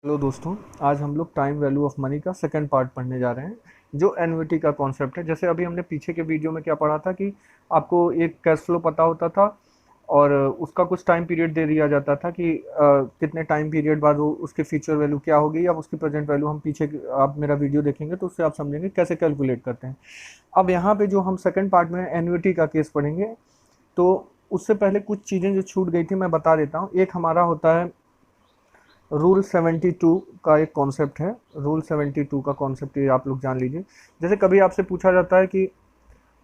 Hello दोस्तों, आज हम लोग टाइम वैल्यू ऑफ मनी का सेकंड पार्ट पढ़ने जा रहे हैं जो एन्युटी का कॉन्सेप्ट है। जैसे अभी हमने पीछे के वीडियो में क्या पढ़ा था कि आपको एक कैश फ्लो पता होता था और उसका कुछ टाइम पीरियड दे दिया जाता था कि कितने टाइम पीरियड बाद वो उसकी फ्यूचर वैल्यू क्या होगी या उसकी प्रेजेंट वैल्यू। हम पीछे आप मेरा वीडियो देखेंगे तो उससे आप समझेंगे कैसे कैलकुलेट करते हैं। अब यहाँ पे जो हम सेकंड पार्ट में एन्युटी का केस पढ़ेंगे, तो उससे पहले कुछ चीज़ें जो छूट गई थी मैं बता देता हूँ। एक हमारा होता है रूल 72 का एक कॉन्सेप्ट है। रूल 72 का कॉन्सेप्ट ये आप लोग जान लीजिए। जैसे कभी आपसे पूछा जाता है कि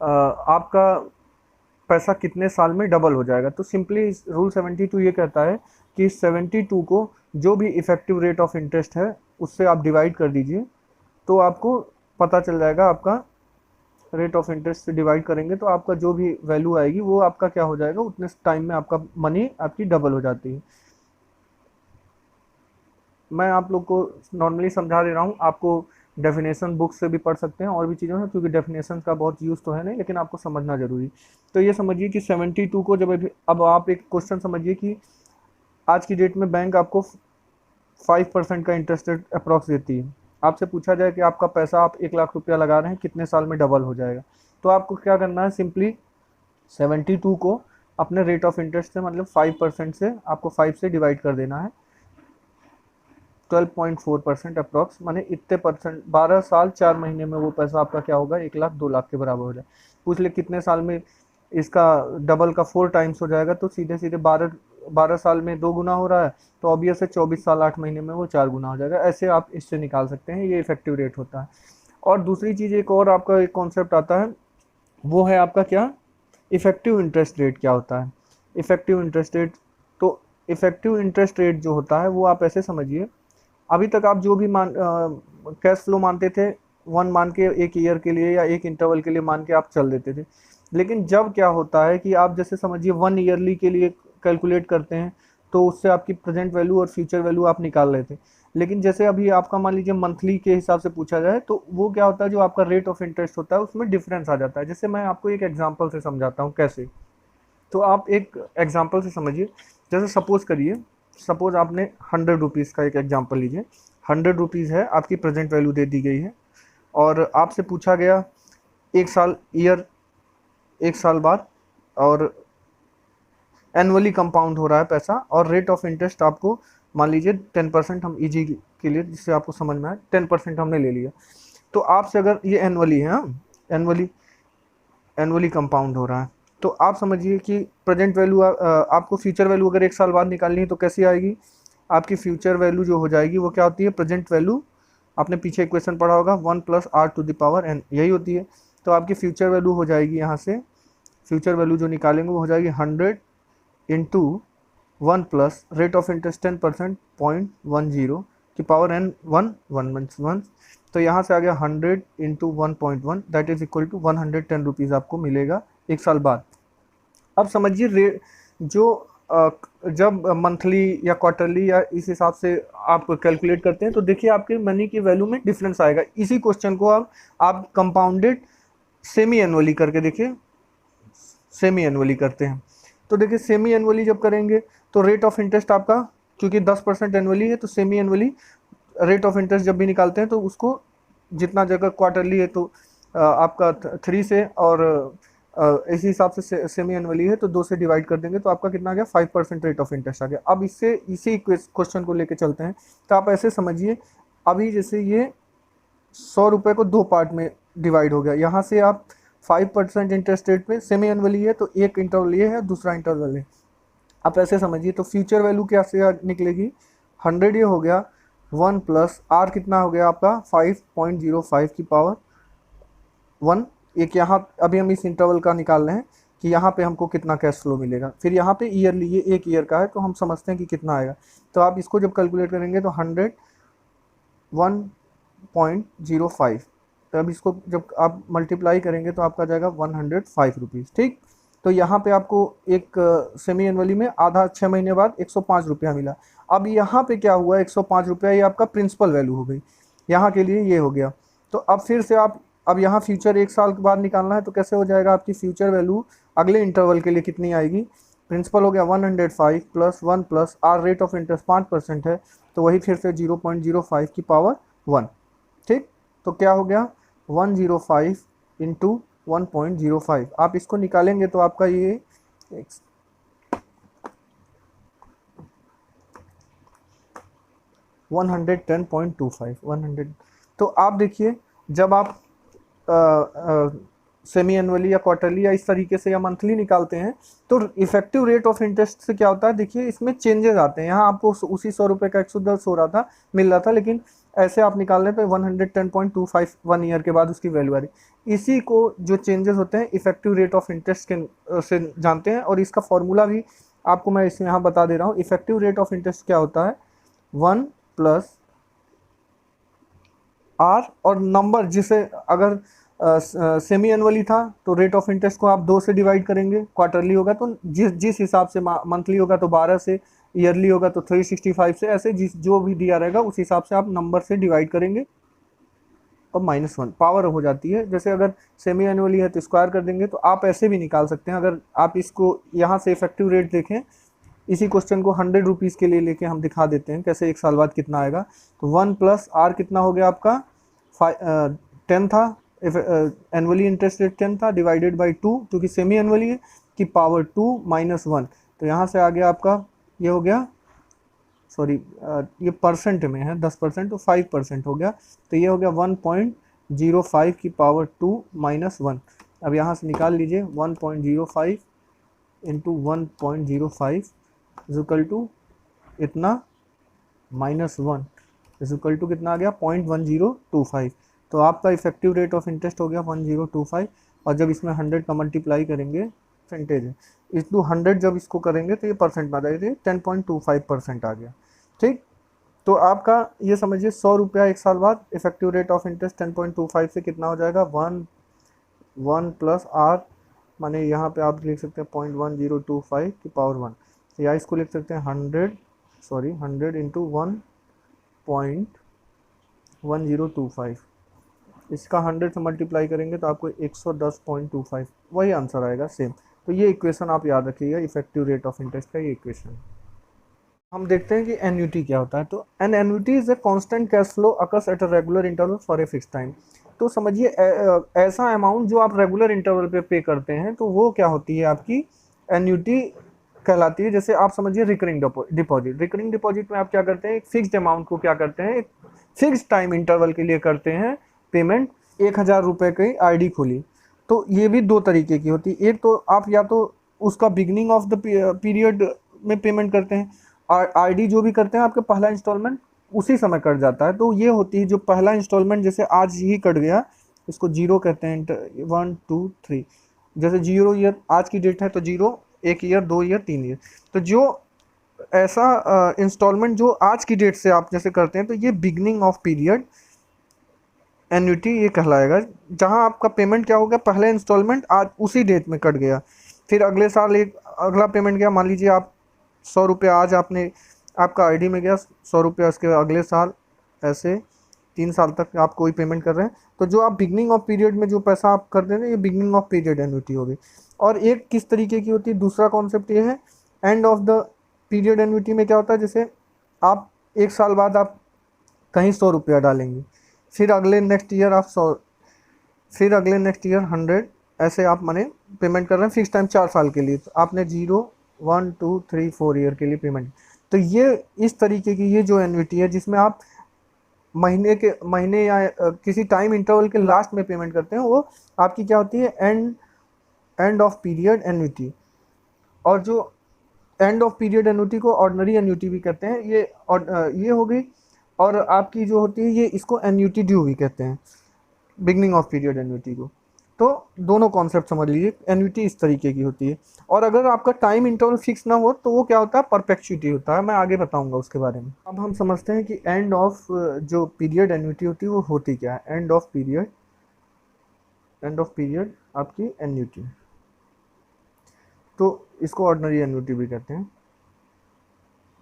आपका पैसा कितने साल में डबल हो जाएगा, तो सिंपली रूल 72 ये कहता है कि 72 को जो भी इफेक्टिव रेट ऑफ इंटरेस्ट है उससे आप डिवाइड कर दीजिए, तो आपको पता चल जाएगा। आपका रेट ऑफ इंटरेस्ट से डिवाइड करेंगे तो आपका जो भी वैल्यू आएगी वो आपका क्या हो जाएगा, उतने टाइम में आपका मनी आपकी डबल हो जाती है। मैं आप लोग को नॉर्मली समझा दे रहा हूँ, आपको डेफिनेशन बुक से भी पढ़ सकते हैं और भी चीज़ों में, क्योंकि डेफिनेशन का बहुत यूज़ तो है नहीं, लेकिन आपको समझना जरूरी। तो ये समझिए कि 72 को जब अब आप एक क्वेश्चन समझिए कि आज की डेट में बैंक आपको 5% का इंटरेस्ट रेट अप्रॉक्स देती है। आपसे पूछा जाए कि आपका पैसा आप 1 लाख रुपया लगा रहे हैं, कितने साल में डबल हो जाएगा, तो आपको क्या करना है, सिंपली 72 को अपने रेट ऑफ इंटरेस्ट से मतलब 5% से आपको 5 से डिवाइड कर देना है। 12.4% अप्रॉक्स, माने इतने परसेंट 12 साल 4 महीने में वो पैसा आपका क्या होगा, 1 लाख 2 लाख के बराबर हो जाए। पूछ ले कितने साल में इसका डबल का 4 टाइम्स हो जाएगा, तो सीधे सीधे 12 साल में 2 गुना हो रहा है, तो ऑब्वियस है 24 साल 8 महीने में वो 4 गुना हो जाएगा। ऐसे आप इससे निकाल सकते हैं, ये इफेक्टिव रेट होता है। और दूसरी चीज़ एक और आपका एक कॉन्सेप्ट आता है, वो है आपका क्या, इफेक्टिव इंटरेस्ट रेट क्या होता है। इफेक्टिव इंटरेस्ट रेट, तो इफेक्टिव इंटरेस्ट रेट जो होता है वो आप ऐसे समझिए। अभी तक आप जो भी कैश फ्लो मानते थे, वन मान के एक ईयर के लिए या एक इंटरवल के लिए मान के आप चल देते थे। लेकिन जब क्या होता है कि आप जैसे समझिए 1 ईयरली के लिए कैलकुलेट करते हैं, तो उससे आपकी प्रेजेंट वैल्यू और फ्यूचर वैल्यू आप निकाल रहे थे। लेकिन जैसे अभी आपका मान लीजिए मंथली के हिसाब से पूछा जाए, तो वो क्या होता है, जो आपका रेट ऑफ इंटरेस्ट होता है उसमें डिफरेंस आ जाता है। जैसे मैं आपको एक एग्जांपल से समझाता हूँ कैसे। तो आप एक एग्जांपल से समझिए। जैसे सपोज करिए, सपोज आपने 100 रुपीज़ का एक एग्जांपल लीजिए। 100 रुपीज़ है, आपकी प्रेजेंट वैल्यू दे दी गई है और आपसे पूछा गया एक साल ईयर, एक साल बाद, और एनुअली कंपाउंड हो रहा है पैसा, और रेट ऑफ इंटरेस्ट आपको मान लीजिए 10%, हम इजी के लिए जिससे आपको समझ में आए 10% हमने ले लिया। तो आपसे अगर ये एनुअली है, हाँ, एनुअली एनुअली कंपाउंड हो रहा है, तो आप समझिए कि प्रेजेंट वैल्यू आपको फ्यूचर वैल्यू अगर एक साल बाद निकालनी है तो कैसी आएगी। आपकी फ्यूचर वैल्यू जो हो जाएगी वो क्या होती है, प्रेजेंट वैल्यू, आपने पीछे इक्वेशन पढ़ा होगा 1+r⁴ यही होती है। तो आपकी फ्यूचर वैल्यू हो जाएगी, यहाँ से फ्यूचर वैल्यू जो निकालेंगे वो हो जाएगी 100 into 1 plus rate of interest 10% 0.10 की पावर n 1 तो यहाँ से आ गया 100 into 1.1, that is equal to 110 rupees आपको मिलेगा एक साल बाद। अब समझिए रेट जो जब मंथली या क्वार्टरली या इस हिसाब से आप कैलकुलेट करते हैं, तो देखिए आपके मनी की वैल्यू में डिफरेंस आएगा। इसी क्वेश्चन को आप कंपाउंडेड सेमी एनुअली करके देखिए, सेमी एनुअली करते हैं तो देखिए सेमी एनुअली जब करेंगे तो रेट ऑफ इंटरेस्ट आपका, क्योंकि 10% एनुअली है, तो semi annually rate of interest जब भी निकालते हैं तो उसको जितना जगह क्वार्टरली है तो आपका 3 से, और इसी हिसाब से सेमी एनुअली है तो 2 से डिवाइड कर देंगे, तो आपका कितना आ गया, 5% रेट ऑफ इंटरेस्ट आ गया। अब इससे इसी क्वेश्चन को लेके चलते हैं। तो आप ऐसे समझिए, अभी जैसे ये 100 रुपये को 2 पार्ट में डिवाइड हो गया, यहाँ से आप 5% इंटरेस्ट रेट पे सेमी एनुअली है, तो एक इंटरवल ये है, दूसरा इंटरवल है। आप ऐसे समझिए, तो फ्यूचर वैल्यू क्या से निकलेगी, 100 ये हो गया, 1 प्लस आर कितना हो गया आपका 5.05 की पावर 1। एक यहाँ अभी हम इस इंटरवल का निकाल रहे हैं कि यहाँ पे हमको कितना कैश फ्लो मिलेगा। फिर यहाँ पे ईयरली, ये एक ईयर का है तो हम समझते हैं कि कितना आएगा। तो आप इसको जब कैलकुलेट करेंगे तो 101.05, तो अब इसको जब आप मल्टीप्लाई करेंगे तो आपका जाएगा 105 रुपीज़। ठीक, तो यहाँ पे आपको एक सेमी एनुअली में आधा 6 महीने बाद 105 रुपया मिला। अब यहाँ पे क्या हुआ, 105 रुपया ये आपका प्रिंसिपल वैल्यू हो गई, यहाँ के लिए ये हो गया। तो अब फिर से आप, अब यहाँ फ्यूचर एक साल के बाद निकालना है, तो कैसे हो जाएगा, आपकी फ्यूचर वैल्यू अगले इंटरवल के लिए कितनी आएगी, प्रिंसिपल हो गया 105 plus 1 plus r rate of interest 5% है, तो वही फिर से 0.05 की पावर 1। ठीक, तो क्या हो गया 105 इंटू 1.05। आप इसको निकालेंगे तो आपका ये 110.25 100। तो आप देखिए जब आप सेमी एनुअली या क्वार्टरली या इस तरीके से या मंथली निकालते हैं तो इफेक्टिव रेट ऑफ इंटरेस्ट से क्या होता है, देखिए इसमें चेंजेस आते हैं। यहाँ आपको उसी 100 रुपये का 110 हो रहा था, मिल रहा था, लेकिन ऐसे आप निकाल रहे तो 110.25 1 ईयर के बाद उसकी वैल्यू आ रही। इसी को जो चेंजेस होते हैं इफेक्टिव रेट ऑफ इंटरेस्ट के से जानते हैं, और इसका फॉर्मूला भी आपको मैं इसमें यहाँ बता दे रहा हूँ। इफेक्टिव रेट ऑफ इंटरेस्ट क्या होता है, 1 प्लस आर और नंबर, जिसे अगर सेमी एनुअली था तो रेट ऑफ इंटरेस्ट को आप 2 से डिवाइड करेंगे, क्वार्टरली होगा तो जिस हिसाब से, मंथली होगा तो 12 से, ईयरली होगा तो 365 से, ऐसे जिस जो भी दिया रहेगा उस हिसाब से आप नंबर से डिवाइड करेंगे और -1 पावर हो जाती है। जैसे अगर सेमी एनुअली है तो स्क्वायर कर देंगे, तो आप ऐसे भी निकाल सकते हैं। अगर आप इसको यहाँ से इफेक्टिव रेट देखें, इसी क्वेश्चन को 100 रुपीज़ के लिए लेके हम दिखा देते हैं कैसे 1 साल बाद कितना आएगा। तो 1 प्लस आर कितना हो गया आपका 10 था, एनुअली इंटरेस्ट रेट 10 था, डिवाइडेड बाई 2 क्योंकि सेमी एनुअली है, की पावर 2 -1। तो यहाँ से आ गया आपका, ये हो गया, सॉरी ये परसेंट में है 10%, तो 5% हो गया। तो ये हो गया 1.05 की पावर 2 -1। अब यहाँ से निकाल लीजिए 1.05 इंटू 1.05 इजिकल टू इतना -1 इजिकल टू कितना आ गया 0.1025। तो आपका इफेक्टिव रेट ऑफ इंटरेस्ट हो गया 1025, और जब इसमें 100 का मल्टीप्लाई करेंगे, परसेंटेज है इस 100 जब इसको करेंगे तो ये परसेंट में आ जाएगा, 10.25% आ गया। ठीक, तो आपका ये समझिए 100 रुपया 1 साल बाद इफेक्टिव रेट ऑफ इंटरेस्ट 10.25 से कितना हो जाएगा 1 प्लस आर, माने यहाँ पे आप लिख सकते हैं 0.1025 की पावर 1, या इसको लिख सकते हैं 100 इंटू 1.1025। इसका 100 से मल्टीप्लाई करेंगे तो आपको 110.25 वही आंसर आएगा सेम। तो ये इक्वेशन आप याद रखिएगा, इफेक्टिव रेट ऑफ इंटरेस्ट का ये इक्वेशन। हम देखते हैं कि एन्युटी क्या होता है। तो an annuity is a constant cash flow occurs at a regular interval for a fix time. तो समझिए ऐसा अमाउंट जो आप रेगुलर इंटरवल पे करते हैं तो वो क्या होती है, आपकी एन्युटी कहलाती है। जैसे आप समझिए रिकरिंग डिपॉजिट, रिकरिंग डिपॉजिट में आप क्या करते हैं, एक फिक्स्ड अमाउंट को क्या करते हैं, एक फिक्स टाइम इंटरवल के लिए करते हैं पेमेंट। 1000 रुपये की आईडी खोली, तो ये भी 2 तरीके की होती है। एक तो आप या तो उसका बिगनिंग ऑफ द पीरियड में पेमेंट करते हैं, और आईडी जो भी करते हैं आपका पहला इंस्टॉलमेंट उसी समय कट जाता है। तो ये होती है जो पहला इंस्टॉलमेंट, जैसे आज ही कट गया, इसको 0 कहते हैं, 1 2 3। जैसे 0 ईयर आज की डेट है तो 0 1 ईयर 2 ईयर 3 ईयर। तो जो ऐसा इंस्टॉलमेंट जो आज की डेट से आप जैसे करते हैं तो ये बिगनिंग ऑफ पीरियड एन्युटी ये कहलाएगा। जहां आपका पेमेंट क्या हो गया, पहले इंस्टॉलमेंट आज उसी डेट में कट गया, फिर अगले साल एक अगला पेमेंट गया। मान लीजिए आप 100 रुपया आज आपने आपका आईडी में गया, 100 रुपया उसके अगले साल, ऐसे 3 साल तक आप कोई पेमेंट कर रहे हैं। तो जो आप बिगनिंग ऑफ पीरियड में जो पैसा आप कर रहे हैं ये बिगनिंग ऑफ पीरियड एन्युटी होगी। और एक किस तरीके की होती है, दूसरा कॉन्सेप्ट ये है end of the period annuity में क्या होता है, जैसे आप 1 साल बाद आप कहीं 100 रुपया डालेंगे, फिर अगले नेक्स्ट ईयर आप 100, फिर अगले नेक्स्ट ईयर 100, ऐसे आप माने पेमेंट कर रहे हैं फिक्स टाइम 4 साल के लिए। तो आपने 0 1 2 3 4 ईयर के लिए पेमेंट। तो ये इस तरीके की ये जो एन्युटी है जिसमें आप महीने या किसी टाइम इंटरवल के लास्ट में पेमेंट करते हैं, वो आपकी क्या होती है, एंड ऑफ पीरियड एन्युटी। और जो एंड ऑफ पीरियड एन्युटी को ऑर्डिनरी एन्युटी भी कहते हैं, ये हो गई। और आपकी जो होती है ये इसको एन्युटी ड्यू भी कहते हैं, बिगनिंग ऑफ पीरियड एन्युटी को। तो दोनों कॉन्सेप्ट समझ लीजिए, एन्युटी इस तरीके की होती है। और अगर आपका टाइम इंटरवल फिक्स ना हो तो वो क्या होता है, परपेचुइटी होता है। मैं आगे बताऊंगा उसके बारे में। अब हम समझते हैं कि एंड ऑफ जो पीरियड एन्युटी होती है वो होती क्या है। एंड ऑफ पीरियड आपकी एन्युटी, तो इसको ऑर्डिनरी एन्युटी भी कहते हैं।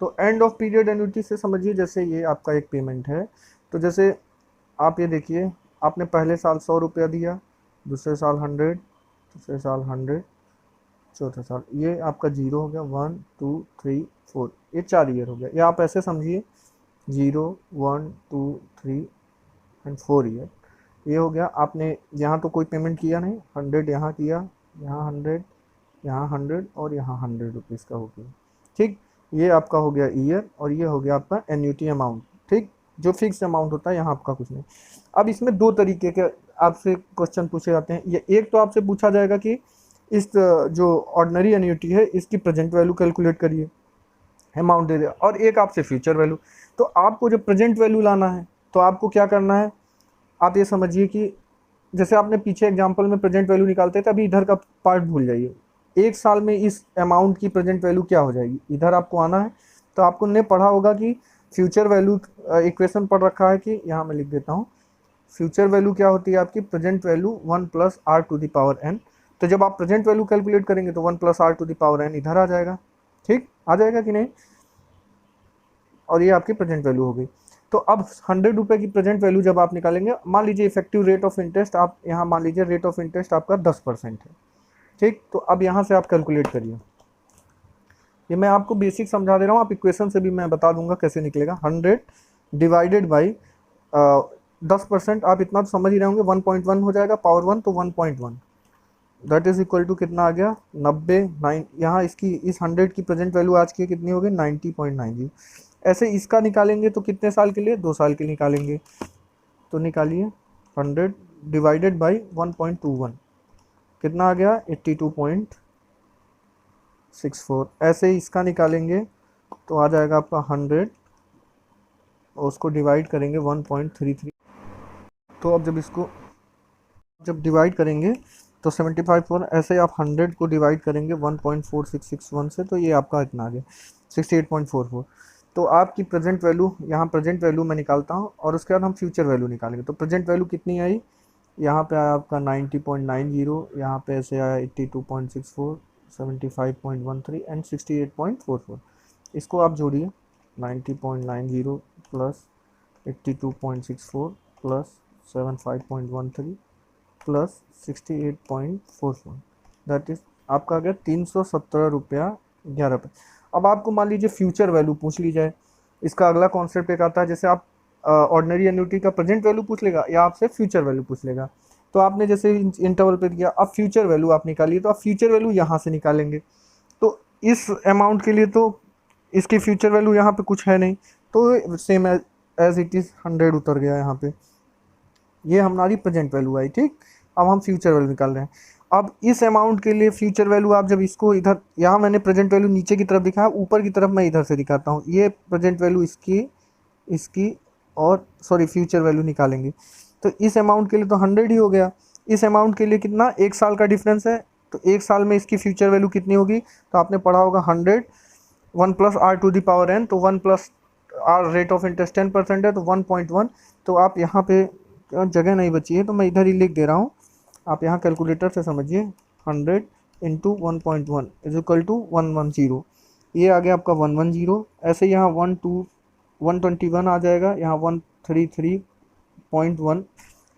तो एंड ऑफ पीरियड एन्युटी से समझिए, जैसे ये आपका एक पेमेंट है, तो जैसे आप ये देखिए, आपने पहले साल 100 रुपया दिया, दूसरे साल 100, तीसरे साल 100, चौथा साल, ये आपका 0 हो गया, 1 2 3 4, ये 4 ईयर हो गया। या आप ऐसे समझिए 0 1 2 3 एंड 4 ईयर। ये हो गया। आपने यहाँ तो कोई पेमेंट किया नहीं, 100 यहाँ किया, यहाँ 100, यहाँ 100 और यहाँ 100 रुपीज़ का हो गया। ठीक, ये आपका हो गया ईयर और ये हो गया आपका एन्युटी अमाउंट। ठीक, जो फिक्स अमाउंट होता है यहाँ आपका कुछ नहीं। अब इसमें दो तरीके के आपसे क्वेश्चन पूछे जाते हैं। ये एक तो आपसे पूछा जाएगा कि इस जो ऑर्डिनरी एन्युटी है इसकी प्रेजेंट वैल्यू कैलकुलेट करिए, अमाउंट दे दिया, और एक आपसे फ्यूचर वैल्यू। तो आपको जब प्रेजेंट वैल्यू लाना है तो आपको क्या करना है, आप ये समझिए कि जैसे आपने पीछे एग्जांपल में प्रेजेंट वैल्यू निकालते थे, अभी इधर का पार्ट भूल जाइए। एक साल में इस अमाउंट की प्रेजेंट वैल्यू क्या हो जाएगी, इधर आपको आना है। तो आपको ने पढ़ा होगा कि फ्यूचर वैल्यू इक्वेशन पढ़ रखा है कि यहाँ मैं लिख देता हूँ, फ्यूचर वैल्यू क्या होती है आपकी, present value 1 plus r to the power n. तो जब आप प्रेजेंट वैल्यू कैलकुलेट करेंगे तो 1 plus r to the power n इधर आ जाएगा। ठीक, आ जाएगा कि नहीं, और ये आपकी प्रेजेंट वैल्यू हो गई। तो अब 100 रुपये की प्रेजेंट वैल्यू जब आप निकालेंगे, मान लीजिए इफेक्टिव रेट ऑफ इंटरेस्ट, आप यहाँ मान लीजिए रेट ऑफ इंटरेस्ट आपका 10% है। ठीक, तो अब यहाँ से आप कैलकुलेट करिए। ये मैं आपको बेसिक समझा दे रहा हूँ, आप इक्वेशन से भी मैं बता दूंगा कैसे निकलेगा। 100 डिवाइडेड बाई 10%, आप इतना तो समझ ही रहे होंगे, 1.1 हो जाएगा, पावर 1 तो 1.1, दैट इज इक्वल टू कितना आ गया, 90 9। यहाँ इसकी इस 100 की प्रेजेंट वैल्यू आज की कितनी होगी, 90.90। ऐसे इसका निकालेंगे तो कितने साल के लिए, 2 साल के लिए निकालेंगे। तो निकालिए 100 डिवाइडेड बाई 1.21, कितना आ गया, 82.64। ऐसे ही इसका निकालेंगे तो आ जाएगा आपका 100 और उसको डिवाइड करेंगे 1.33। तो अब जब इसको जब डिवाइड करेंगे तो 75 ऐसे आप 100 को डिवाइड करेंगे 1.4661 से, तो ये आपका इतना आ गया 68.44। तो आपकी प्रेजेंट वैल्यू, यहाँ प्रेजेंट वैल्यू मैं निकालता हूँ और उसके बाद हम फ्यूचर वैल्यू निकालेंगे। तो प्रेजेंट वैल्यू कितनी आई, यहाँ पे आया आपका 90.90, यहाँ पे ऐसे आया 82.64, 75.13 एंड 68.44। इसको आप जोड़िए, 90.90 plus 82.64 plus 75.13 plus 68.44, that is आपका आ गया 317 रुपया 11 पैसे। अब आपको मान लीजिए फ्यूचर वैल्यू पूछ ली जाए, इसका अगला कॉन्सेप्ट एक आता है, जैसे आप ऑर्डिनरी एन्युटी का प्रेजेंट वैल्यू पूछ लेगा या आपसे फ्यूचर वैल्यू पूछ लेगा। तो आपने जैसे इंटरवल पे दिया, अब फ्यूचर वैल्यू आप निकालिए, तो आप फ्यूचर वैल्यू यहाँ से निकालेंगे। तो इस अमाउंट के लिए तो इसकी फ्यूचर वैल्यू यहाँ पे कुछ है नहीं, तो सेम एज इट इज़ 100 उतर गया यहाँ पे, ये हमारी प्रेजेंट वैल्यू आई। ठीक, अब हम फ्यूचर वैल्यू निकाल रहे हैं। अब इस अमाउंट के लिए फ्यूचर वैल्यू आप जब इसको इधर, यहाँ मैंने प्रेजेंट वैल्यू नीचे की तरफ दिखाया, ऊपर की तरफ मैं इधर से दिखाता हूँ, ये प्रेजेंट वैल्यू इसकी इसकी और सॉरी फ्यूचर वैल्यू निकालेंगे। तो इस अमाउंट के लिए तो 100 ही हो गया, इस अमाउंट के लिए कितना, 1 साल का डिफरेंस है, तो 1 साल में इसकी फ्यूचर वैल्यू कितनी होगी, तो आपने पढ़ा होगा 100 1 plus r to the power n, तो 1 plus r rate of interest 10% है तो 1.1। तो आप यहाँ पे जगह नहीं बची है तो मैं इधर ही लिख दे रहा हूँ, आप यहाँ कैलकुलेटर से समझिए, 100 इंटू 1.1 इज इक्वल टू 110, ये आ गया आपका 110। ऐसे यहाँ 121 आ जाएगा, यहाँ 133.1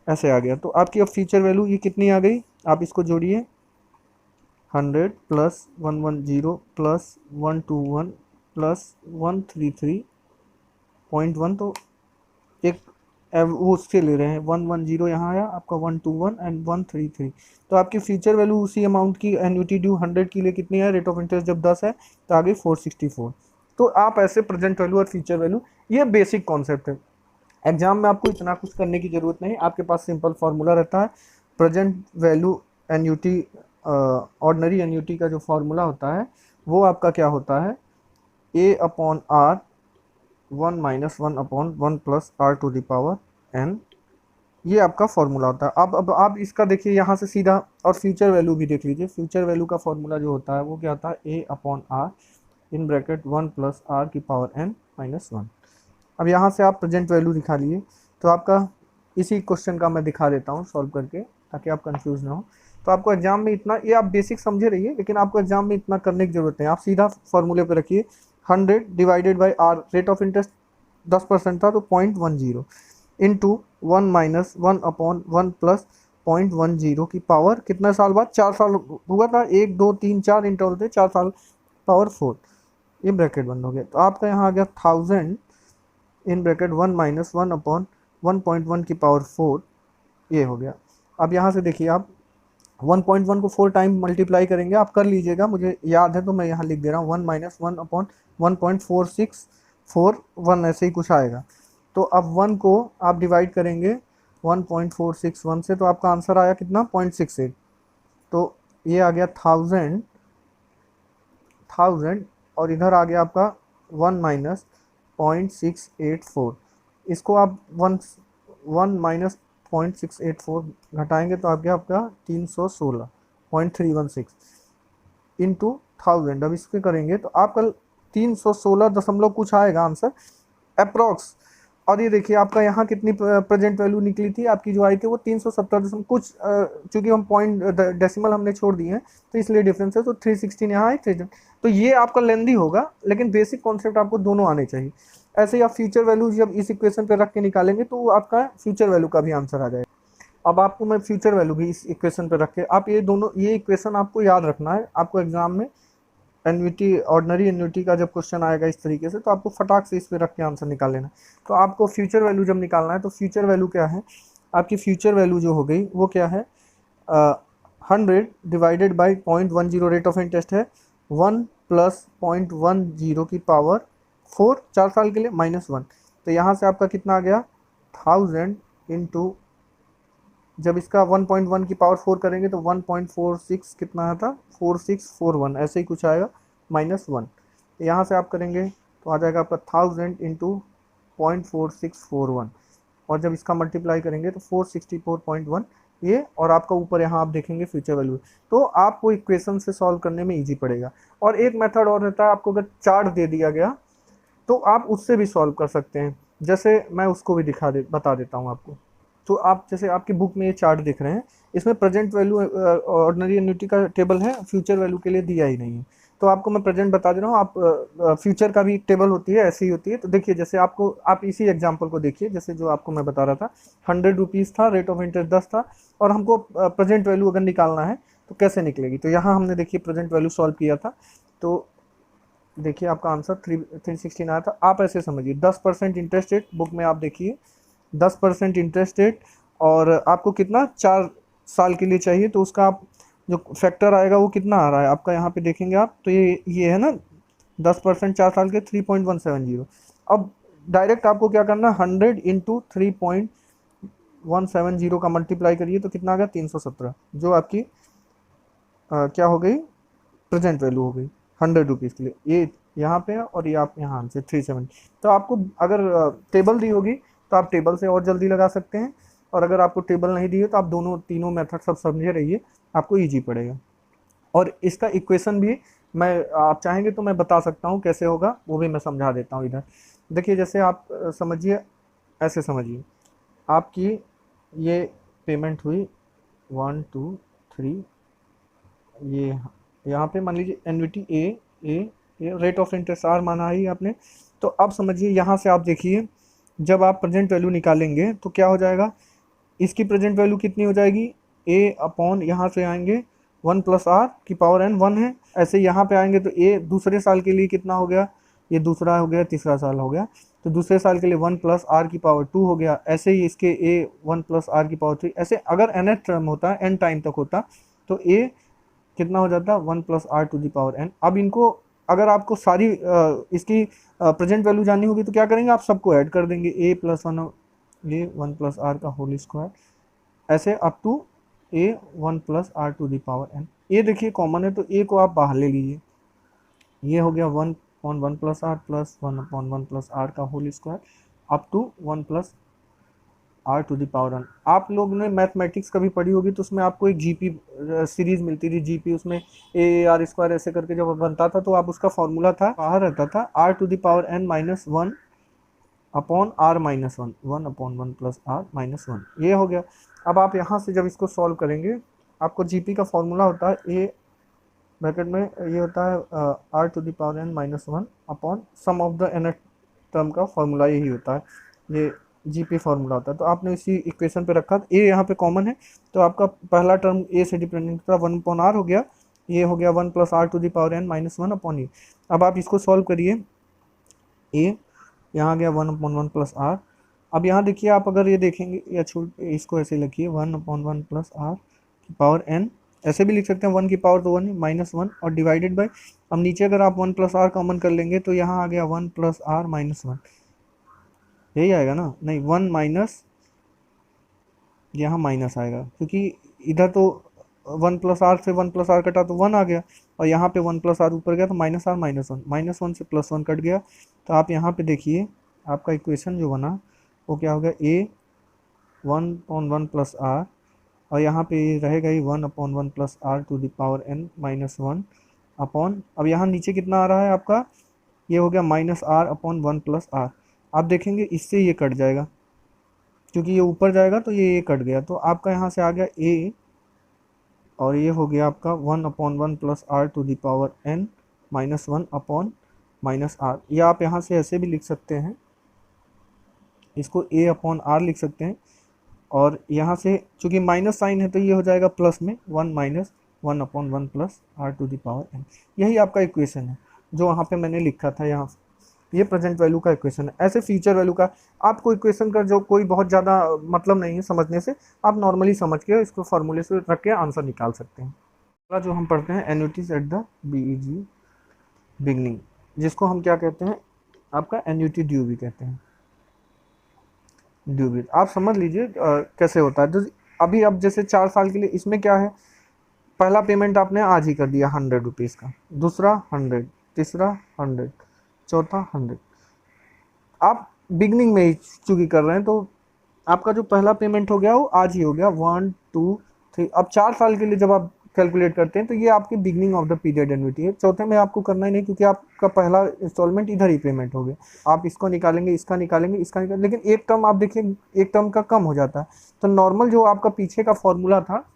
ऐसे आ गया। तो आपकी अब फ्यूचर वैल्यू ये कितनी आ गई, आप इसको जोड़िए, 100 प्लस 110 प्लस 121 प्लस 133.1, तो एक वो उससे ले रहे हैं 110, यहाँ आया आपका 121 एंड 133। तो आपकी फ्यूचर वैल्यू उसी अमाउंट की एन्युटी ड्यू 100 के लिए कितनी है, रेट ऑफ इंटरेस्ट जब 10 है तो आ गई 464। तो आप ऐसे प्रेजेंट वैल्यू और फ्यूचर वैल्यू, ये बेसिक कॉन्सेप्ट है। एग्जाम में आपको इतना कुछ करने की ज़रूरत नहीं, आपके पास सिंपल फार्मूला रहता है। Present value annuity, ordinary annuity का जो फार्मूला होता है वो आपका क्या होता है, A upon r 1 minus 1 upon 1 plus r to the power n, ये आपका फॉर्मूला होता है। अब आप इसका देखिए यहाँ से सीधा, और फ्यूचर वैल्यू भी देख लीजिए। फ्यूचर वैल्यू का फॉर्मूला जो होता है वो क्या होता है, A upon r in bracket 1 plus r की पावर एन माइनस 1। अब यहाँ से आप प्रेजेंट वैल्यू दिखा लिए, तो आपका इसी क्वेश्चन का मैं दिखा देता हूँ सॉल्व करके, ताकि आप कंफ्यूज ना हो। तो आपको एग्जाम में इतना, ये आप बेसिक समझे रहिए, लेकिन आपको एग्जाम में इतना करने की जरूरत नहीं, आप सीधा फॉर्मूले पे रखिए। 100 divided by r, rate of interest 10% था तो 0.10 इंटू 1 माइनस 1 अपॉन 1 प्लस 0.10 की पावर कितना साल बाद, 4 साल हुआ था, 1 2 3 4 इंटरवल थे, 4 साल पावर 4, ये ब्रैकेट बंद हो गया। तो आपका यहाँ आ गया 1000 इन ब्रैकेट 1 - 1 / 1.1 की पावर 4, ये हो गया। अब यहाँ से देखिए आप 1.1 को 4 टाइम मल्टीप्लाई करेंगे, आप कर लीजिएगा, मुझे याद है तो मैं यहाँ लिख दे रहा हूँ 1 - 1/1.4641 ऐसे ही कुछ आएगा। तो अब 1 को आप डिवाइड करेंगे 1.461 से, तो आपका आंसर आया कितना, 0.68। तो ये आ गया 1000 और इधर आ गया आपका 1 - 0.684। इसको आप 1 - 0.684 घटाएंगे तो आ गया आपका 316.316 इंटू 1000। अब इसके करेंगे तो आपका 316 दशमलव कुछ आएगा आंसर अप्रोक्स। और ये देखिए आपका यहाँ कितनी प्रेजेंट वैल्यू निकली थी, आपकी जो आई थी वो 370 दशमलव कुछ, चूंकि हम पॉइंट डेसिमल हमने छोड़ दिए हैं तो इसलिए डिफरेंस है। तो 316 यहाँ है 3, तो ये आपका लेंदी होगा, लेकिन बेसिक कॉन्सेप्ट आपको दोनों आने चाहिए। ऐसे ही आप फ्यूचर वैल्यू जब इस इक्वेशन पे रख के निकालेंगे तो आपका फ्यूचर वैल्यू का भी आंसर आ जाएगा। अब आपको मैं फ्यूचर वैल्यू भी इस इक्वेशन पे रख के, आप ये दोनों, ये इक्वेशन आपको याद रखना है, आपको एग्जाम में एन्युटी, ऑर्डिनरी एन्युटी का जब क्वेश्चन आएगा इस तरीके से तो आपको फटाक से इस पे रख के आंसर निकाल लेना। तो आपको फ्यूचर वैल्यू जब निकालना है तो फ्यूचर वैल्यू क्या है, आपकी फ्यूचर वैल्यू जो हो गई वो क्या है, 100 divided by 0.10 rate of interest है, 1 + 0.10 की पावर 4 4 साल के लिए -1। तो यहाँ से आपका कितना आ गया 1000 इंटू, जब इसका 1.1 की पावर 4 करेंगे तो 1.46 कितना आता, 4641 ऐसे ही कुछ आएगा -1। तो यहाँ से आप करेंगे तो आ जाएगा आपका 1000 इंटू 0.4641, और जब इसका मल्टीप्लाई करेंगे तो 464.1 ये, और आपका ऊपर यहाँ आप देखेंगे फ्यूचर वैल्यू। तो आपको इक्वेशन से सॉल्व करने में इजी पड़ेगा। और एक मेथड और रहता है, आपको अगर चार्ट दे दिया गया तो आप उससे भी सॉल्व कर सकते हैं, जैसे मैं उसको भी बता देता हूँ आपको। तो आप जैसे आपकी बुक में ये चार्ट दिख रहे हैं, इसमें प्रेजेंट वैल्यू ऑर्डिनरी एन्युटी का टेबल है, फ्यूचर वैल्यू के लिए दिया ही नहीं है। तो आपको मैं प्रेजेंट बता दे रहा हूँ, आप फ्यूचर का भी एक टेबल होती है, ऐसी ही होती है। तो देखिए जैसे आपको, आप इसी एग्जांपल को देखिए, जैसे जो आपको मैं बता रहा था, 100 रुपीज़ था, रेट ऑफ इंटरेस्ट 10 था, और हमको प्रेजेंट वैल्यू अगर निकालना है तो कैसे निकलेगी। तो यहाँ हमने देखिए प्रेजेंट वैल्यू सॉल्व किया था, तो देखिए आपका आंसर 316 आया था। आप ऐसे समझिए 10% इंटरेस्ट रेट, बुक में आप देखिए 10% इंटरेस्ट रेट, और आपको कितना 4 साल के लिए चाहिए, तो उसका आप जो फैक्टर आएगा वो कितना आ रहा है आपका, यहाँ पे देखेंगे आप तो ये है ना 10% 4 साल के 3.170। अब डायरेक्ट आपको क्या करना है, 100 इंटू 3.170 का मल्टीप्लाई करिए तो कितना आ गया 317, जो आपकी क्या हो गई, प्रेजेंट वैल्यू हो गई 100 रुपीज़ के लिए। ये यहाँ पे है और ये आप यहाँ से 370। तो आपको अगर टेबल दी होगी तो आप टेबल से और जल्दी लगा सकते हैं, और अगर आपको टेबल नहीं दी है तो आप दोनों तीनों मेथड सब समझे रहिए, आपको ईजी पड़ेगा। और इसका इक्वेशन भी मैं, आप चाहेंगे तो मैं बता सकता हूँ कैसे होगा, वो भी मैं समझा देता हूँ इधर। देखिए जैसे आप समझिए, ऐसे समझिए, आपकी ये पेमेंट हुई 1 2 3, ये यहाँ पे मान लीजिए annuity a rate of interest r माना ही आपने। तो अब समझिए यहाँ से आप देखिए, जब आप प्रेजेंट वैल्यू निकालेंगे तो क्या हो जाएगा, इसकी प्रेजेंट वैल्यू कितनी हो जाएगी, ए अपॉन यहाँ से आएंगे 1 + r की पावर n 1 है। ऐसे यहाँ पे आएंगे तो ए दूसरे साल के लिए कितना हो गया, ये दूसरा हो गया, तीसरा साल हो गया, तो दूसरे साल के लिए 1 + r की पावर 2 हो गया। ऐसे ही इसके ए 1 + r की पावर 3, ऐसे अगर nth टर्म होता, n टाइम तक होता, तो ए कितना हो जाता, 1 + r to the power n। अब इनको अगर आपको सारी इसकी प्रेजेंट वैल्यू जाननी होगी तो क्या करेंगे, आप सबको ऐड कर देंगे, a + 1 ये 1 + r का होल स्क्वायर, ऐसे up to a 1 + r to the power n। ये देखिए कॉमन है तो a को आप बाहर ले लीजिए, ये हो गया 1/1 + r प्लस 1/1 + r का whole square up to 1 + r to the power n। आप लोग ने मैथमेटिक्स कभी पढ़ी होगी तो उसमें आपको एक जीपी सीरीज मिलती थी, जीपी, उसमें a r² ऐसे करके जब बनता था तो आप उसका फॉर्मूला था, बाहर रहता था r to the power n -1 upon r -1, 1/1 + r -1, ये हो गया। अब आप यहाँ से जब इसको सॉल्व करेंगे, आपको जीपी का फॉर्मूला होता है a ब्रैकेट में, ये होता है r to the power n -1 upon sum of the nth term का फॉर्मूला यही होता है, ये जीपी फॉर्मूला होता है। तो आपने इसी इक्वेशन पे रखा, ए यहाँ पे कॉमन है, तो आपका पहला टर्म ए से डिपेंडेंट था, 1/r हो गया, ये हो गया 1+r⁻n-1/e। अब आप इसको सॉल्व करिए, ए यहाँ आ गया 1/1+r। अब यहाँ देखिए, आप अगर ये देखेंगे या छोड़ इसको ऐसे लिखिए 1/1+r⁻n, ऐसे भी लिख सकते हैं 1 की पावर तो 1 -1 और डिवाइडेड बाय, अब नीचे अगर आप 1+r कॉमन कर लेंगे तो यहाँ आ गया 1+r-1, यही आएगा ना, नहीं 1 माइनस, यहाँ माइनस आएगा क्योंकि इधर तो 1+r से 1+r कटा तो 1 आ गया, और यहाँ पे 1+r ऊपर गया तो -r -1 से +1 कट गया। तो आप यहाँ पे देखिए आपका इक्वेशन जो बना वो क्या हो गया, a 1/1+r, और यहाँ पे रहेगा ही 1/1+r⁻n-1 अपॉन, अब यहाँ नीचे कितना आ रहा है आपका, ये हो गया -r/1+r। आप देखेंगे इससे ये कट जाएगा, क्योंकि ये ऊपर जाएगा तो ये कट गया, तो आपका यहाँ से आ गया a, और ये हो गया आपका 1/1+r⁻n-1 अपॉन -r। ये आप यहाँ से ऐसे भी लिख सकते हैं, इसको a/r लिख सकते हैं, और यहाँ से चूंकि माइनस साइन है तो ये हो जाएगा प्लस में 1-1/1+r⁻n। यही आपका इक्वेशन है जो वहाँ पे मैंने लिखा था, यहाँ ये प्रेजेंट वैल्यू का इक्वेशन है। ऐसे फ्यूचर वैल्यू का आपको इक्वेशन का जो कोई बहुत ज़्यादा मतलब नहीं है समझने से, आप नॉर्मली समझ के इसको फॉर्मूले से रख के आंसर निकाल सकते हैं। अगला जो हम पढ़ते हैं एन्युटीज एट द बीईजी बिगनिंग, जिसको हम क्या कहते हैं, आपका एन्युटी ड्यू भी कहते हैं, ड्यू भी। आप समझ लीजिए कैसे होता है। तो अभी अब जैसे 4 साल के लिए इसमें क्या है, पहला पेमेंट आपने आज ही कर दिया 100 रुपीज़ का, दूसरा 100, तीसरा 100, चौथा 100। आप बिगनिंग में ही चूंकि कर रहे हैं तो आपका जो पहला पेमेंट हो गया वो आज ही हो गया 1 2 3। अब 4 साल के लिए जब आप कैलकुलेट करते हैं तो ये आपकी beginning of the period annuity है। चौथे में आपको करना ही नहीं, क्योंकि आपका पहला इंस्टॉलमेंट इधर ही पेमेंट हो गया। आप इसको निकालेंगे, इसका निकालेंगे, इसका निकालेंगे, लेकिन एक टर्म आप देखिए, एक टर्म का कम हो जाता है। तो नॉर्मल जो आपका पीछे का फॉर्मूला था,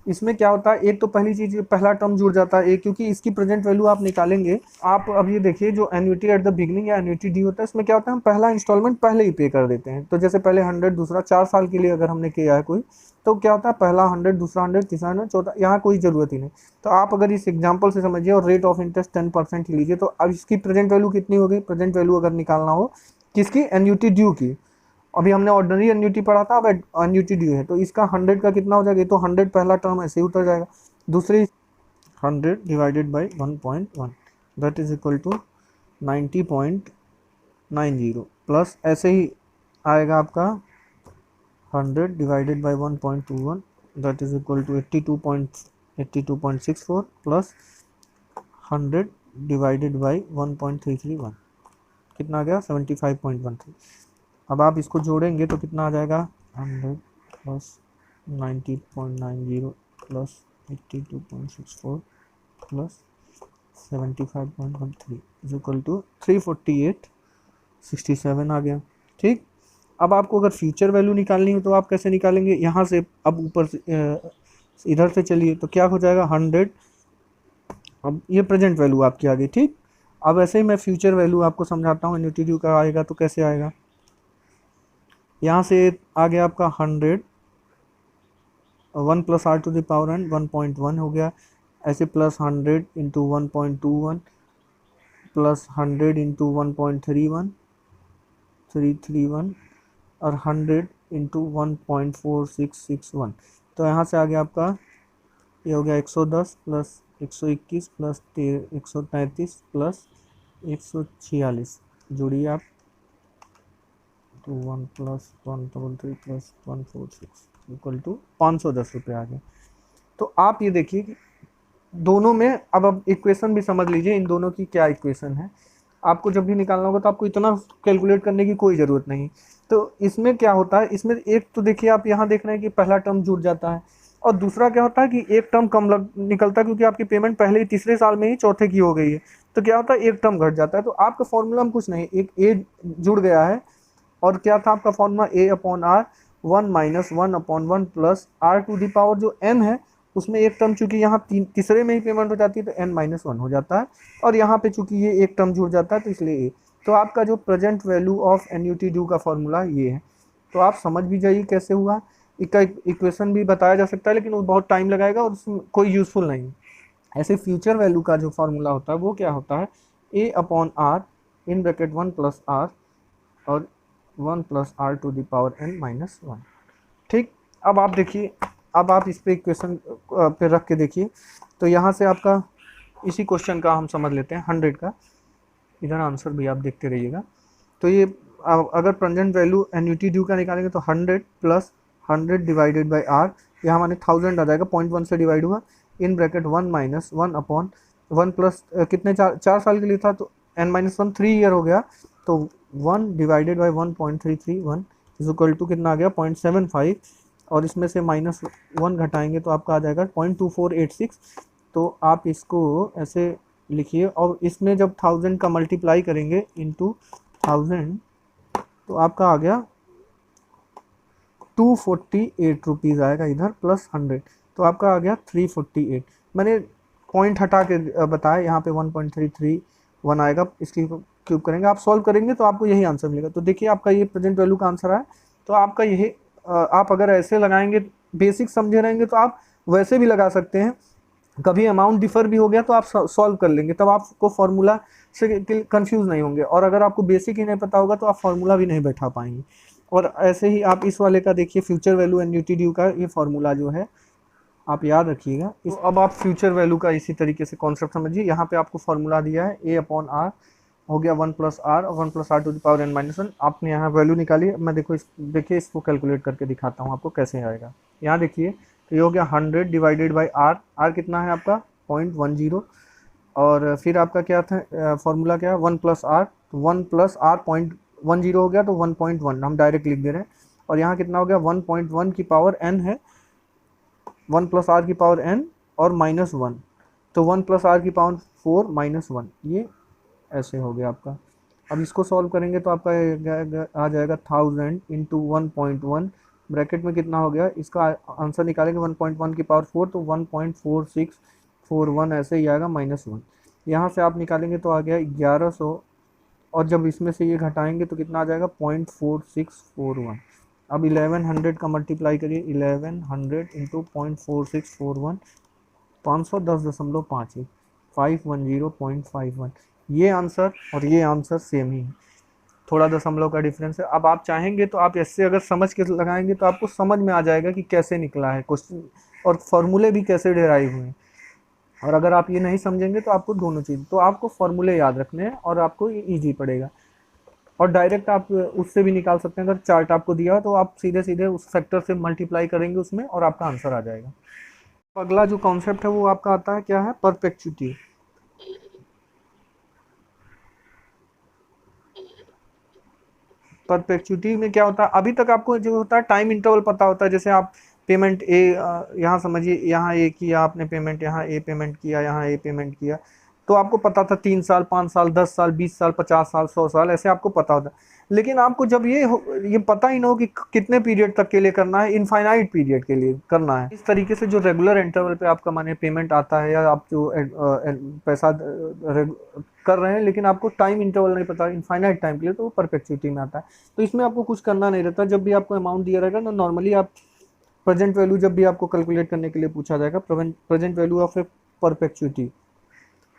इसमें क्या होता है, एक तो पहली चीज पहला टर्म जुड़ जाता है एक, क्योंकि इसकी प्रेजेंट वैल्यू आप निकालेंगे। आप अब ये देखिए जो एन्युटी एट द बिगनिंग या एन्युटी ड्यू होता है, इसमें क्या होता है, हम पहला इंस्टॉलमेंट पहले ही पे कर देते हैं। तो जैसे पहले 100, दूसरा 4 साल के लिए अगर हमने किया है कोई, तो क्या होता है पहला 100, दूसरा 100, तीसरा 100, चौथा, यहाँ कोई ज़रूरत ही नहीं। तो आप अगर इस एग्जाम्पल से समझिए और रेट ऑफ इंटरेस्ट 10% ही लीजिए, तो अब इसकी प्रेजेंट वैल्यू कितनी हो गई, प्रेजेंट वैल्यू अगर निकालना हो किसकी, एन्युटी ड्यू की। अभी हमने ऑर्डिनरी एन्युटी पढ़ा था, अब एन्युटी ड्यू है, तो इसका 100 का कितना हो जाएगा, तो 100 पहला टर्म ऐसे ही उतर जाएगा। दूसरी 100 divided by 1.1 that is equal to 90.90, plus ऐसे ही आएगा आपका 100 divided by 1.21 that is equal to 82.64 plus 100 divided by 1.331, कितना आ गया 75.13। अब आप इसको जोड़ेंगे तो कितना आ जाएगा, 100 plus 90.90 plus 82.64 plus 75.13 is equal to 348.67 आ गया। ठीक, अब आपको अगर फ्यूचर वैल्यू निकालनी हो तो आप कैसे निकालेंगे, यहाँ से अब ऊपर से इधर से चलिए तो क्या हो जाएगा 100, अब ये प्रेजेंट वैल्यू आपकी आ गई। ठीक, अब ऐसे ही मैं फ्यूचर वैल्यू आपको समझाता हूँ, एन्युटी ड्यू का आएगा तो कैसे आएगा, यहाँ से आ गया आपका 100, 1 प्लस r⁻n 1.1 हो गया, ऐसे प्लस 100 इंटू 1.21 प्लस 100 इंटू 1.331 और 100 इंटू 1.4661। तो यहाँ से आ गया आपका, ये हो गया 110 प्लस 121 प्लस 133 प्लस 146, जोड़िए आप तो 1 प्लस 133 प्लस 146 इक्वल टू 510 रुपये आ गया। तो आप ये देखिए कि दोनों में अब इक्वेशन भी समझ लीजिए, इन दोनों की क्या इक्वेशन है। आपको जब भी निकालना होगा तो आपको इतना कैलकुलेट करने की कोई ज़रूरत नहीं। तो इसमें क्या होता है, इसमें एक तो देखिए आप यहाँ देख रहे हैं कि पहला टर्म जुड़ जाता है, और दूसरा क्या होता है कि एक टर्म कम निकलता है, क्योंकि आपकी पेमेंट पहले ही तीसरे साल में ही चौथे की हो गई है। तो क्या होता है, एक टर्म घट जाता है। तो आपका फॉर्मूला में कुछ नहीं, एक ए जुड़ गया है, और क्या था आपका फॉर्मूला a/r 1-1/1 प्लस r⁻ जो n है उसमें एक टर्म चूंकि यहाँ तीसरे में ही पेमेंट हो जाती है तो n-1 हो जाता है, और यहाँ पे चूंकि ये एक टर्म जुड़ जाता है तो इसलिए a। तो आपका जो present value of annuity due का फॉर्मूला ये है। तो आप समझ भी जाइए कैसे हुआ। इसका इक्वेशन भी बताया जा सकता है लेकिन वो बहुत टाइम लगाएगा और उसमें कोई यूज़फुल नहीं है। ऐसे फ्यूचर वैल्यू का जो फॉर्मूला होता है वो क्या होता है, a upon r in bracket 1 plus r और 1 plus r to the power n minus 1। ठीक, अब आप देखिए, अब आप इस पे इक्वेशन पे रख के देखिए। तो यहाँ से आपका इसी क्वेश्चन का हम समझ लेते हैं 100 का, इधर आंसर भी आप देखते रहिएगा। तो ये अगर प्रेजेंट वैल्यू एन्युटी ड्यू का निकालेंगे तो 100 प्लस 100 डिवाइडेड बाई आर, यहाँ माने 1000 आ जाएगा, 0.1 से डिवाइड हुआ, इन ब्रैकेट 1 माइनस 1 अपॉन 1 प्लस कितने, 4 साल के लिए था तो n माइनस 1 3 ईयर हो गया, तो 1 divided by 1.331 is equal to कितना आ गया 0.75, और इसमें से माइनस 1 घटाएंगे तो आपका आ जाएगा 0.2486। तो आप इसको ऐसे लिखिए, और इसमें जब 1000 का मल्टीप्लाई करेंगे इंटू 1000 तो आपका आ गया 248 रुपीज़ आएगा इधर, प्लस 100 तो आपका आ गया 348। मैंने पॉइंट हटा के बताया, यहाँ पे 1.331 आएगा, इसकी क्यूब करेंगे, आप सॉल्व करेंगे तो आपको यही आंसर मिलेगा। तो देखिए आपका ये प्रेजेंट वैल्यू का आंसर आया। तो आपका यही आप अगर ऐसे लगाएंगे, बेसिक समझे रहेंगे तो आप वैसे भी लगा सकते हैं। कभी अमाउंट डिफर भी हो गया तो आप सॉल्व कर लेंगे, तब आपको फॉर्मूला से कंफ्यूज नहीं होंगे। और अगर आपको बेसिक ही नहीं पता होगा तो आप फॉर्मूला भी नहीं बैठा पाएंगे। और ऐसे ही आप इस वाले का देखिए, फ्यूचर वैल्यू एन्युटी ड्यू का ये फॉर्मूला जो है आप याद रखिएगा। तो अब आप फ्यूचर वैल्यू का इसी तरीके से कॉन्सेप्ट समझिए। यहाँ पे आपको फॉर्मूला दिया है ए अपॉन आर हो गया 1 प्लस आर और 1 plus r to the power n minus 1। आपने यहाँ वैल्यू निकाली, मैं देखिए इसको कैलकुलेट करके दिखाता हूँ आपको कैसे आएगा। यहाँ देखिए, तो ये हो गया 100 डिवाइडेड बाई आर कितना है आपका 0.10, और फिर आपका क्या था फॉर्मूला क्या है 1 प्लस आर, तो 1 प्लस आर 0.10 हो गया तो 1.1 हम डायरेक्ट लिख दे रहे हैं। और यहाँ कितना हो गया 1.1 की पावर n है, 1 प्लस आर की पावर n और माइनस 1, तो 1 प्लस आर की पावर 4 माइनस 1, ये ऐसे हो गया आपका। अब इसको सॉल्व करेंगे तो आपका आ जाएगा 1000 इंटू 1.1 ब्रैकेट में कितना हो गया, इसका आंसर निकालेंगे 1.1 की पावर 4 तो 1.4641 ऐसे ही आएगा माइनस 1। यहाँ से आप निकालेंगे तो आ गया 1100, और जब इसमें से ये घटाएंगे तो कितना आ जाएगा 0.4641। अब 1100 का मल्टीप्लाई करिए, 1100 इंटू 0.4641 510.51 510.51, ये आंसर और ये आंसर सेम ही है, थोड़ा दशमलव का डिफरेंस है। अब आप चाहेंगे तो आप इससे अगर समझ के लगाएंगे तो आपको समझ में आ जाएगा कि कैसे निकला है क्वेश्चन और फॉर्मूले भी कैसे डिराइव हुए हैं। और अगर आप ये नहीं समझेंगे तो आपको दोनों चीज़, तो आपको फॉर्मूले याद रखने हैं और आपको ये ईजी पड़ेगा। और डायरेक्ट आप उससे भी निकाल सकते हैं, अगर चार्ट आपको दिया हो तो आप सीधे सीधे उस फैक्टर से मल्टीप्लाई करेंगे उसमें और आपका आंसर आ जाएगा। अगला जो कॉन्सेप्ट है वो आपका आता है क्या है, परपेचुइटी। परपेचुइटी में क्या होता है, अभी तक आपको जो होता है टाइम इंटरवल पता होता है, जैसे आप पेमेंट ए, यहाँ समझिए यहाँ ए किया आपने पेमेंट, यहाँ ए पेमेंट किया, यहाँ ए पेमेंट किया, तो आपको पता था 3 साल 5 साल 10 साल 20 साल 50 साल 100 साल ऐसे आपको पता होता है। लेकिन आपको जब ये पता ही ना हो कि कितने पीरियड तक के लिए करना है, इनफाइनाइट पीरियड के लिए करना है, इस तरीके से जो रेगुलर इंटरवल पे आपका माने पेमेंट आता है या आप जो पैसा कर रहे हैं लेकिन आपको टाइम इंटरवल नहीं पता इनफाइनाइट टाइम के लिए, तो वो परपेचुइटी में आता है। तो इसमें आपको कुछ करना नहीं रहता, जब भी आपको अमाउंट दिया रहेगा ना, नॉर्मली आप प्रेजेंट वैल्यू जब भी आपको कैलकुलेट करने के लिए पूछा जाएगा present value of A perpetuity,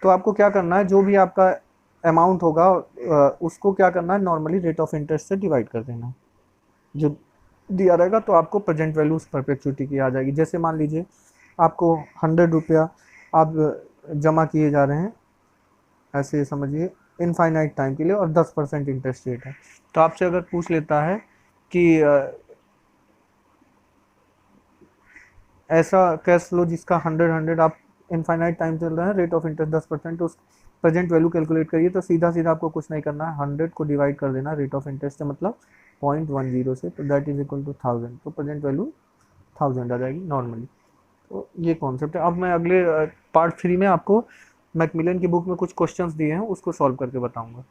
तो आपको क्या करना है, जो भी आपका अमाउंट होगा उसको क्या करना है, नॉर्मली रेट ऑफ इंटरेस्ट से डिवाइड कर देना जो दिया रहेगा, तो आपको प्रेजेंट वैल्यू उस परपेचुइटी की आ जाएगी। जैसे मान लीजिए आपको 100 रुपया आप जमा किए जा रहे हैं, ऐसे समझिए इनफाइनाइट टाइम के लिए, और 10% इंटरेस्ट रेट है। तो आपसे अगर पूछ लेता है कि ऐसा कैश फ्लो जिसका 100 आप इनफाइनाइट टाइम चल रहा है, रेट ऑफ इंटरेस्ट 10%, तो उस प्रेजेंट वैल्यू कैलकुलेट करिए, तो सीधा सीधा आपको कुछ नहीं करना है, 100 को डिवाइड कर देना रेट ऑफ इंटरेस्ट से, मतलब 0.10 से, तो दैट इज इक्वल टू 1000, तो प्रेजेंट वैल्यू 1000 आ जाएगी नॉर्मली। तो ये कॉन्सेप्ट है। अब मैं अगले पार्ट 3 में आपको मैकमिलन की बुक में कुछ क्वेश्चंस दिए हैं उसको सॉल्व करके बताऊंगा।